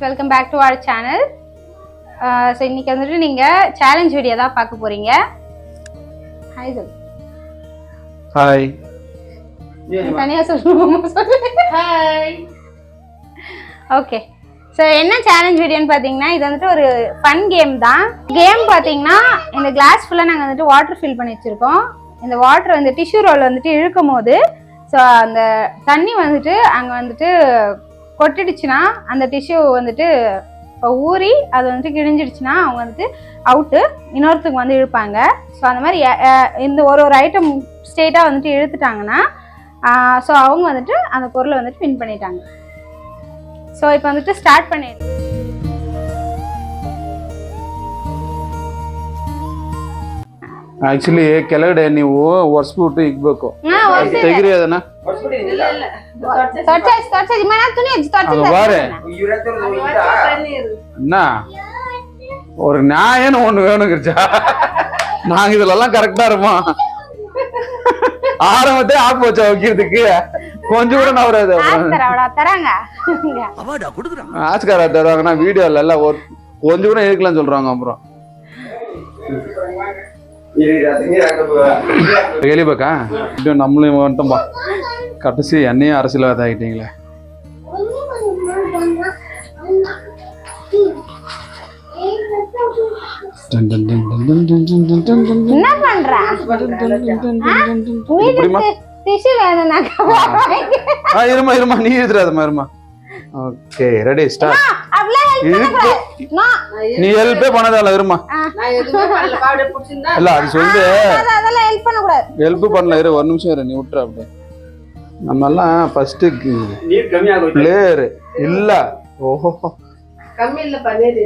Welcome back to our channel. So இன்னைக்கு வந்துட்டு நீங்கள் சேலஞ்ச் வீடியோ தான் பார்க்க போகிறீங்க. ஹாய் சொல். ஹாய். தனியாக சொல்லணும். ஹாய். ஓகே, ஸோ என்ன சேலஞ்ச் வீடியோன்னு பார்த்தீங்கன்னா, இது வந்துட்டு ஒரு ஃபன் கேம் தான். கேம் பார்த்தீங்கன்னா, இந்த கிளாஸ் ஃபுல்லாக நாங்கள் வந்துட்டு வாட்டர் ஃபில் பண்ணி வச்சுருக்கோம். இந்த வாட்டர் வந்து டிஷ்யூ ரோல் வந்துட்டு இழுக்கும் போது ஸோ அந்த தண்ணி வந்துட்டு அங்கே வந்துட்டு கொட்டிடுச்சுன்னா அந்த டிஷ்யூ வந்துட்டு இப்போ ஊறி அது வந்துட்டு கிழிஞ்சிடுச்சுன்னா அவங்க வந்துட்டு அவுட்டு, இன்னொருத்துக்கு வந்து இழுப்பாங்க. ஸோ அந்த மாதிரி இந்த ஒரு ஐட்டம் ஸ்ட்ரெயிட்டாக வந்துட்டு இழுத்துட்டாங்கன்னா ஸோ அவங்க வந்துட்டு அந்த பொருளை வந்துட்டு வின் பண்ணிட்டாங்க. ஸோ இப்போ வந்துட்டு ஸ்டார்ட் பண்ணிடு. ಆಕ್ಚುಲಿ ಕೆಳಗಡೆ ನೀವು ಒರೆಸ್ಬಿಟ್ಟು ಇಕ್ಬೇಕು. ತೆಗಿರಿ ಅದನ್ನ. அண்ணா ஒரு நியாயம் ஒண்ணு வேணுங்கிறச்சா, நாங்க இதுலலாம் கரெக்டா இருப்போம். ஆரம்பத்தே ஆப் வச்சா வைக்கிறதுக்கு கொஞ்சம் கூட நவராது. ஆஸ்காரா தருவாங்கன்னா வீடியோல எல்லாம் கொஞ்சம் கூட இருக்கலாம்னு சொல்றாங்க. அப்புறம் கேள்விப்பக்கா இப்படி நம்மளையும் வந்துட்டோம்பா, கடைசி என்னையும் அரசியல்வாதி ஆகிட்டீங்களே. இருமா இருமா, நீ எழுதுறாதமா இருமா. Okay ready start. நீ ஹெல்ப்பே பண்ணதால இருமா. இல்ல அது சொல்லு, ஹெல்ப் பண்ணல இரு, ஒரு நிமிஷம் இரு, நீ விட்டுற. அப்படியே நம்ம எல்லாம் ஃபர்ஸ்ட் பிளேயர் இல்ல. ಓಹೋ ಕಮ್ಮಿ ಇಲ್ಲ ಪನೇರಿ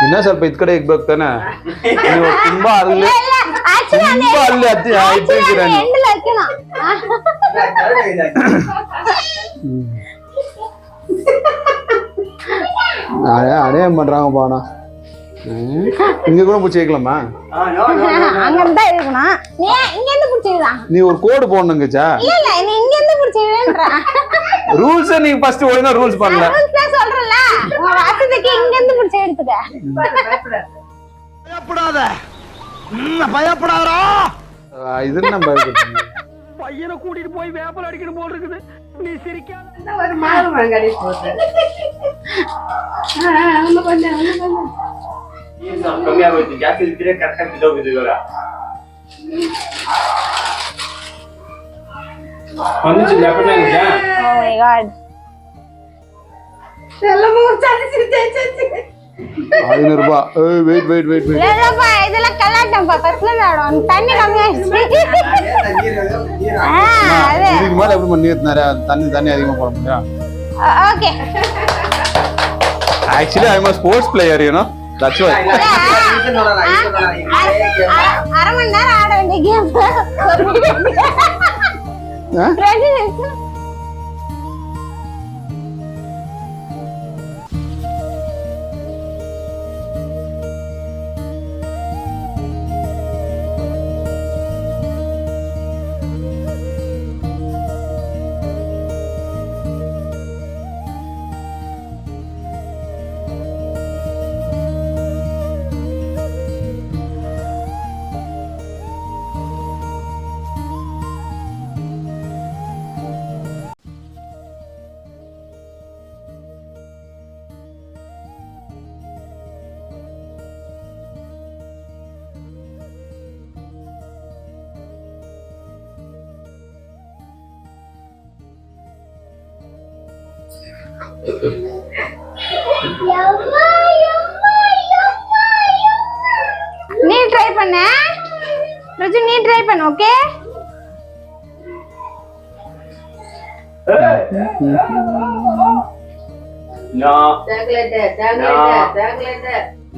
ಇನ್ನ ಸ್ವಲ್ಪ ಇದ್ ಕಡೆ ಇಗ್ಬೇಕು ತಾನೆ. ನೀವು ತುಂಬಾ ಅಲ್ಲಿ ಹತ್ತಿ ಆಯ್ತಿದ್ದೀರಾ ನೀವು. அடே பண்றாங்க பானா. இங்க கூட புடிச்சு வைக்கலாமா? அங்க இருந்தா இருக்கணும். நீ இங்க இருந்து புடிச்சீடா. நீ ஒரு கோட் போடணுங்கச்சா? இல்ல நீ இங்க இருந்து புடிச்சீடேன்றா. ரூல்ஸ் நீ ஃபர்ஸ்ட் ஒழுங்கா ரூல்ஸ் பண்ணல. ரூல்ஸ் நான் சொல்றேன்ல. உங்க வாசத்துக்கு இங்க இருந்து புடிச்சு எடுத்துக்க. பயப்படாத. பயப்படாதடா. இது என்ன பயப்படுறீங்க? பையனை கூட்டிட்டு போய் வேப்பல் அடிக்கணும் போல இருக்குது. நீ சிரிக்காத. ஒரு மாறு மங்கடி போடு. நம்ம கொஞ்சம் ये सब कमी आ गई क्या फिर तेरे करेक्ट वीडियो वीडियो வந்துச்சு லேப்டாப் இருக்கா? Oh my god. எல்லாம் மூச்சாடி சிரிச்சாச்சு. 500 ரூபாய். ஏய் வெயிட் வெயிட் வெயிட் வெயிட். இல்லப்பா இதெல்லாம் கலாட்டம்பா, பஸ்ல நாடும் தண்ணி கம்மியாயிடுச்சு. இதுக்கு மேல எப்படி பண்ணி ஏத்துனாரே, தண்ணி அதிகமா போட முடியும். Okay. Actually I am a sports player, you know. That's why. அரை மணி நேரம் ஆட வேண்டிய கேம். நீ ட்ரை பண்ண ருஜு, நீ ட்ரை பண்ண. Okay no chocolate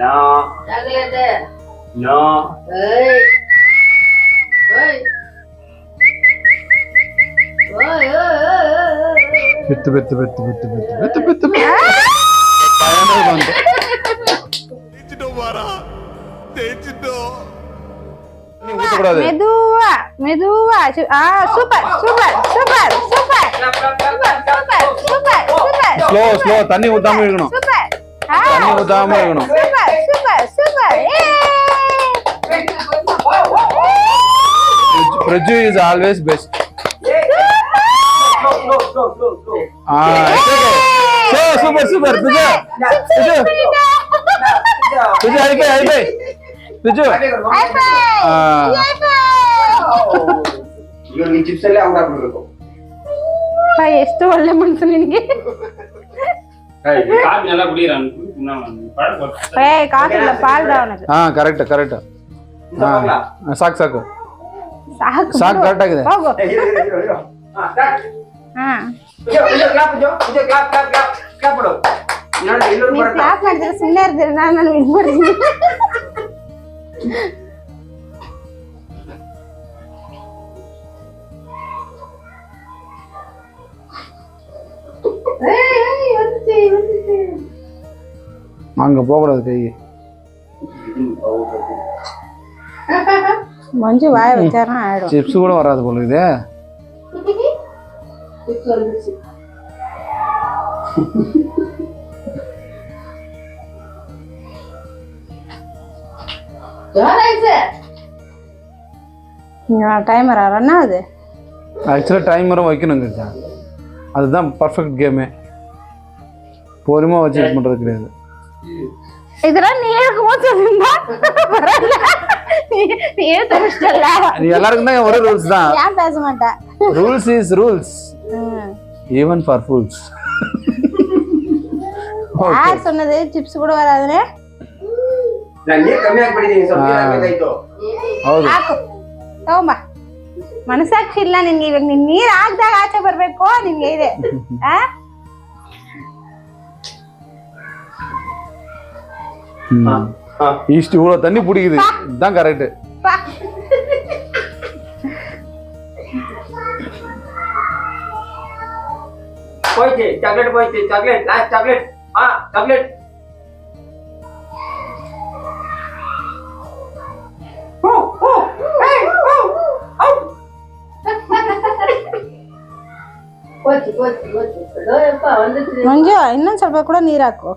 no chocolate no ஏய் ஏய் ஓய் பெத்து பெத்து பெத்து பெத்து பெத்து பெத்து பெத்து பயமே வந்து தேச்சிட்டோம் வாரா தேச்சிட்டோம். நீ ஊத்த கூடாது. மெதுவா மெதுவா. Super super super super super super super. Slow தண்ணி ஊத்தாம இருக்கணும். சூப்பர். தண்ணி ஊத்தாம இருக்கணும். Super. Praju is always best. Super. Praju, high five. Praju. ಇವರಿಗೆ ಚಿಪ್ಸ್ ಎಲ್ಲ ಔಟ್ ಆಗ್ಬಿಡ್ಬೇಕು. ಎಷ್ಟು ಒಳ್ಳೆ ಮನ್ಸು ನಿನಗೆ. ಕಾಫಿ ಎಲ್ಲ ಕುಡಿಯಲ್ಲ ಕಾಫಿ ಇಲ್ಲ ಪಾಲ್ da ಅವನಿಗೆ. ಕರೆಕ್ಟ್ ಸಾಕು ಕರೆಕ್ಟ್ ಆಗಿದೆ. ಹೋಗು. ಕ್ಲಾಪ್ ಮಾಡಿದ್ರೆ ಸುಮ್ಮನೆ ಇರ್ತೀರಿ, ನಾನು ಇದು ಮಾಡ್ತೀನಿ. அங்க போகக்கூடாது கை. மஞ்சு வாய வச்சாருன்னா ஆயிடும். சிப்ஸ் கூட வராது போல இது. டைமரா ரன் ஆகுது. ஆக்சுவலா டைமரும் வைக்கணுங்க. அதுதான் பர்ஃபெக்ட் கேமே. பொறுமை வச்சு இது பண்றது கிடையாது. இதெல்லாம் நீ இருக்கும்போது சொல்லுங்க. நீ தெரிஞ்சிட்டல. நீ எல்லாருக்கும் தான் ஒரே ரூல்ஸ் தான். ஏன் பேச மாட்டே? Rules is rules. Even for fools. யார் சொன்னது சிப்ஸ் கூட வராதுன்னு? நான் நீ கம்மியா படிதீங்க ಸ್ವಲ್ಪ ಆಯ್ತು. ಹೌದು. ಹಾಕು. ತಗೊಂಬಾ. ಮನಸಾಕ್ಷಿ ಇಲ್ಲ ನಿನ್ಗೆ, ಇವಾಗ ನೀನ್ ನೀರ್ ಹಾಕ್ದಾಗ ಆಚೆ ಬರ್ಬೇಕು ನಿನ್ಗೆ ಇದೆ. இஷ்டு இவ்வளவு தண்ணி பிடிக்குது, இதுதான் கரெக்ட். போயிடுச்சு சாக்லேட், போயிடுச்சு சாக்லேட், லாஸ்ட் சாக்லேட். சாக்லேட். ಮಂಜು ಇನ್ನೊಂದ್ ಸ್ವಲ್ಪ ಕೂಡ ನೀರ್ ಹಾಕು.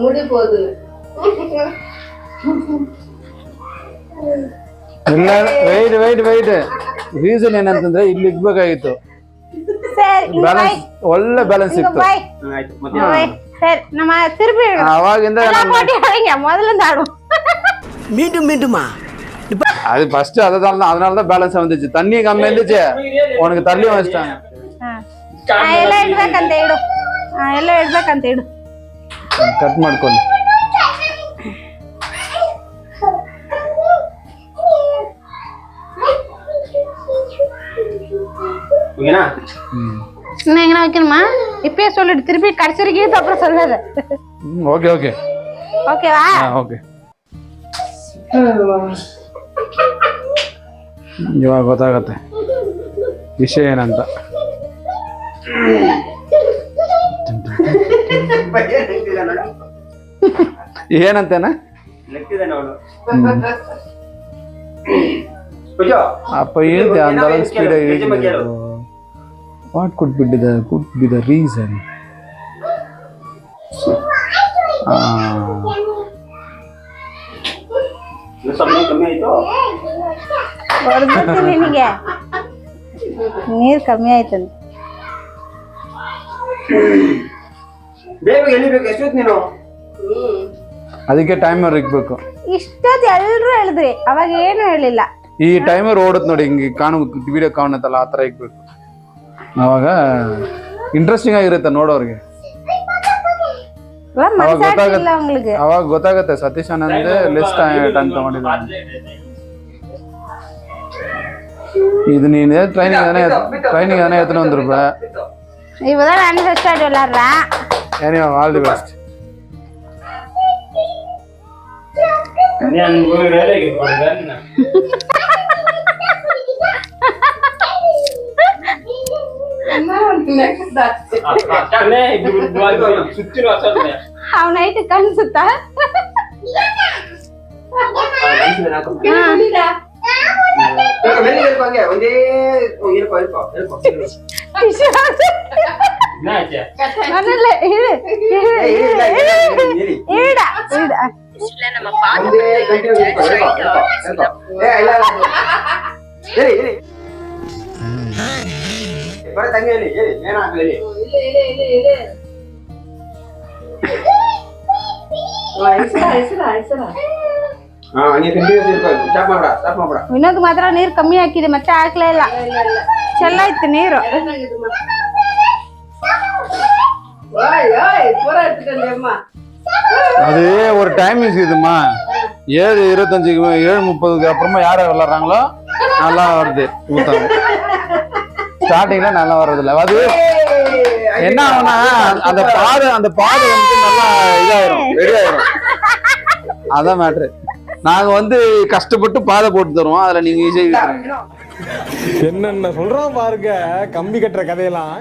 ಮುಡಿ ಹೋದು. ಇಲ್ಲ ವೈಟ್ ರೀಸನ್ ಏನಂತಂದ್ರೆ ಇಲ್ಲಿ ಇಗ್ಬೇಕಾಗಿತ್ತು. ಬ್ಯಾಲೆನ್ಸ್ ಒಳ್ಳೆ ಬ್ಯಾಲೆನ್ಸ್ ಇತ್ತು. சரி நம்ம திருப்பி அவாகிந்த முதல்ல ஆடும். மீண்டுமா அது ஃபர்ஸ்ட் அதனால தான் பேலன்ஸ் வந்துச்சு. தண்ணி கம்மி இருந்துச்சு, உனக்கு தள்ளி வச்சிட்டாங்க. ಎಲ್ಲ ಇಡ್ಬೇಕಂತ ಇಡು, ಎಲ್ಲ ಇಡ್ಬೇಕಂತ ಇಡು. ಕಟ್ ಮಾಡ್ಕೊಳ್ಳಿ. ஓகேனா? நான் எங்க வைக்கணுமா? இப்பவே சொல்லிடு, திருப்பி கடைசி வரைக்கும் அப்புறம் சொல்லாத. ஓகே ஓகேவா? ಓಕೆ. ಇವಾಗ ಗೊತ್ತಾಗತ್ತೆ ವಿಷಯ ಏನಂತ. ಏನಂತೇನ ಅಪ್ಪ ಹೇಳ್ತೆ ಅಂದಲ್ಲ ಸ್ಪೀಡ್ ಆಗಿ. What could be the reason? ನಿನಗೆ ನೀರ್ ಕಮ್ಮಿ ಆಯ್ತಂತ. ಬೇಗ ಎಲ್ಲಿಬೇಕು? ಎಷ್ಟೊತ್ತು ನೀನು? ಅದಕ್ಕೆ ಟೈಮರ್ ಇಕ್ಬೇಕು. ಇಷ್ಟೊತ್ತು ಎಲ್ರು ಹೇಳಿದ್ರಿ, ಅವಾಗ ಏನು ಹೇಳಿಲ್ಲ. ಈ ಟೈಮರ್ ಓಡುತ್ತೆ ನೋಡಿ, ಹಿಂಗೆ ವಿಡಿಯೋ ಕಾಣುತ್ತಲ್ಲ ಆ ತರ ಇಕ್ಬೇಕು. ಅವಾಗ ಇಂಟ್ರೆಸ್ಟಿಂಗ್ ಆಗಿರುತ್ತೆ ನೋಡೋರ್ಗೆ. ಅವಾಗ ಗೊತ್ತಾಗತ್ತೆ ಸತೀಶ್ ಅಣ್ಣಂದೆ ಲೆಸ್ ಟೈಮ್ ತಗೊಂಡಿದ್ದಾನೆ. இது நீ ட்ரைனிங் தானே எத்தனை வந்துருப்ப? இப்பதான் நான் ஃபர்ஸ்ட் ஸ்டார்ட் விளையாடுறேன். Anyway all the best. நான் ஒரு வேலைக்கு போறேன். அவன் நைட்டு கண் சுத்தா வெளியே இருப்பாங்க. என்ன ஆச்சு ஒண்ணும் இல்ல இரு இருடா இருடா வந்து கண்டினியூ தங்க ஏன்னா ವಿನೋದ್ ಮಾತ್ರ ನೀರ್ ಕಮ್ಮಿ ಹಾಕಿದೆ ಮತ್ತೆ ಹಾಕ್ಲೇ ಇಲ್ಲ ಚೆಲ್ಲಾಯ್ತು ನೀರು அது ஒரு டைமிங்ஸ் இதுமா 7:25 7:30 அப்புறமா யார விளையாடுறாங்களோ நல்லா வருது ஊத்தாங்க ஸ்டார்டிங்ல நல்லா வர்றதில்ல அது என்ன ஆகும்னா அந்த பாதை வந்து நல்லா இதாயிரும் ரெடி ஆயிரும் அதான் மேட்ரு நாங்க வந்து கஷ்டப்பட்டு பாதை போட்டு தருவோம் அதுல நீங்க ஈஸியா என்னென்ன சொல்றான் பாருங்க கம்பி கட்டுற கதையெல்லாம்